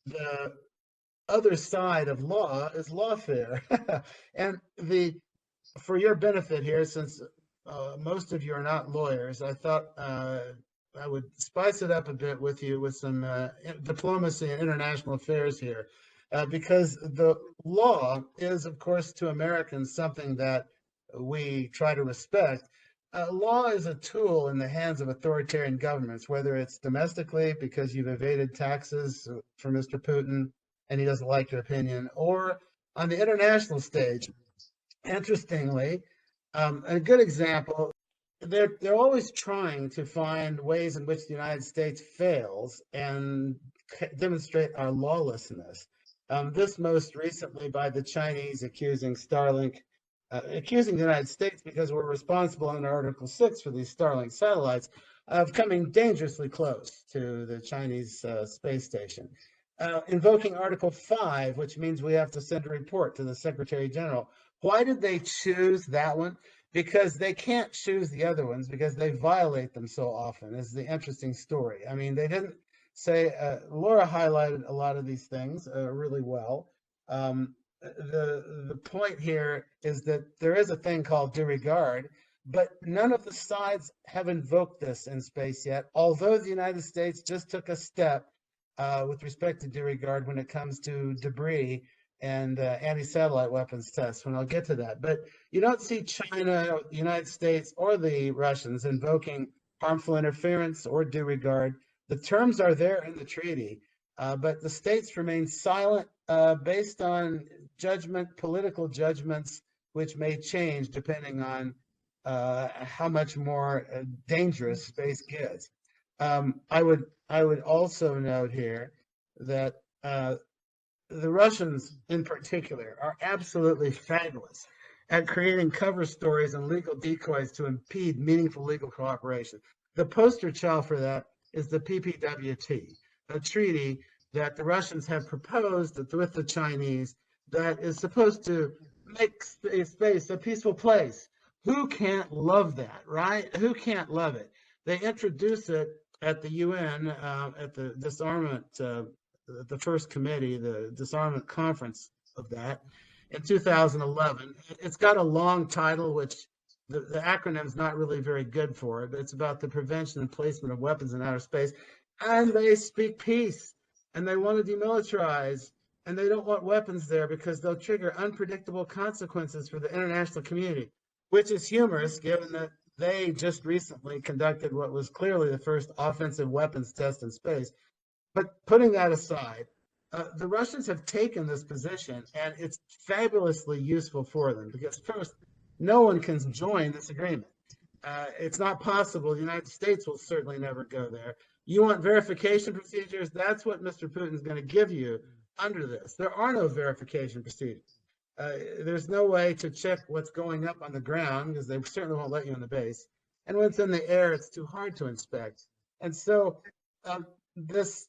the other side of law is lawfare. And for your benefit here, since most of you are not lawyers, I thought I would spice it up a bit with you with some diplomacy and international affairs here, because the law is, of course, to Americans something that we try to respect. Law is a tool in the hands of authoritarian governments, whether it's domestically because you've evaded taxes for Mr. Putin and he doesn't like your opinion, or on the international stage. Interestingly, a good example, they're always trying to find ways in which the United States fails and demonstrate our lawlessness. This most recently by the Chinese accusing the United States because we're responsible under Article 6 for these Starlink satellites of coming dangerously close to the Chinese space station. Invoking Article 5, which means we have to send a report to the Secretary General. Why did they choose that one? Because they can't choose the other ones because they violate them so often, is the interesting story. I mean, they didn't say, Laura highlighted a lot of these things really well. The point here is that there is a thing called due regard, but none of the sides have invoked this in space yet, although the United States just took a step with respect to due regard when it comes to debris and anti-satellite weapons tests, when I'll get to that. But you don't see China, the United States, or the Russians invoking harmful interference or due regard. The terms are there in the treaty, but the states remain silent based on political judgments, which may change depending on how much more dangerous space gets. I would also note here that the Russians in particular are absolutely fabulous at creating cover stories and legal decoys to impede meaningful legal cooperation. The poster child for that is the PPWT, a treaty that the Russians have proposed with the Chinese that is supposed to make space a peaceful place. Who can't love that, right? Who can't love it? They introduce it at the UN, at the disarmament, the first committee, the disarmament conference of that in 2011. It's got a long title, which the acronym's not really very good for it, but it's about the prevention and placement of weapons in outer space. And they speak peace and they want to demilitarize and they don't want weapons there because they'll trigger unpredictable consequences for the international community, which is humorous given that they just recently conducted what was clearly the first offensive weapons test in space. But putting that aside, the Russians have taken this position and it's fabulously useful for them because first, no one can join this agreement. It's not possible. The United States will certainly never go there. You want verification procedures? That's what Mr. Putin's going to give you under this. There are no verification procedures. There's no way to check what's going up on the ground because they certainly won't let you in the base. And when it's in the air, it's too hard to inspect. And so this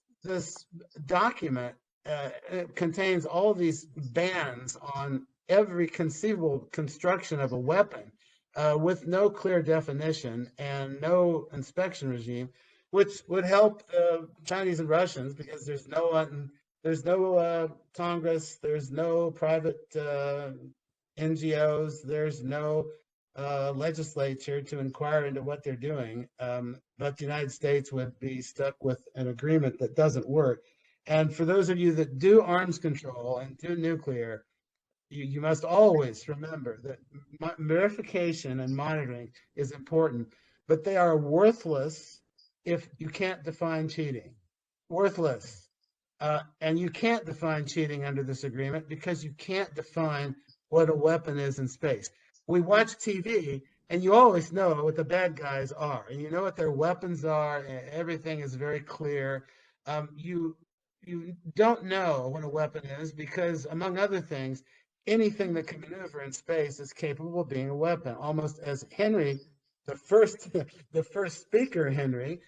document it contains all these bans on every conceivable construction of a weapon with no clear definition and no inspection regime, which would help the Chinese and Russians because there's no Congress, there's no private NGOs, there's no legislature to inquire into what they're doing. But the United States would be stuck with an agreement that doesn't work. And for those of you that do arms control and do nuclear, you must always remember that verification and monitoring is important, but they are worthless if you can't define cheating. Worthless. And you can't define cheating under this agreement because you can't define what a weapon is in space. We watch TV and you always know what the bad guys are and you know what their weapons are and everything is very clear. You don't know what a weapon is because, among other things, anything that can maneuver in space is capable of being a weapon. Almost as Henry, the first speaker, Henry,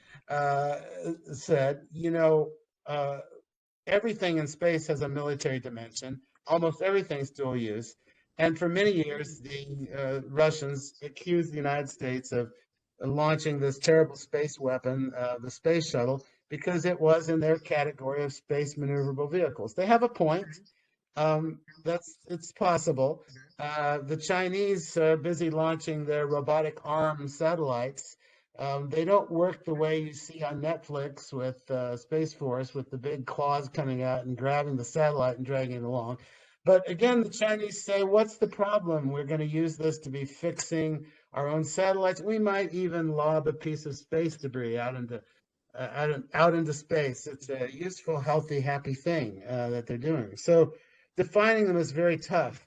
said, everything in space has a military dimension. Almost everything's dual use. And for many years, the Russians accused the United States of launching this terrible space weapon, the space shuttle, because it was in their category of space maneuverable vehicles. They have a point. It's possible. The Chinese are busy launching their robotic arm satellites. They don't work the way you see on Netflix with Space Force, with the big claws coming out and grabbing the satellite and dragging it along. But again, the Chinese say, what's the problem? We're going to use this to be fixing our own satellites. We might even lob a piece of space debris out into space. It's a useful, healthy, happy thing that they're doing. So defining them is very tough.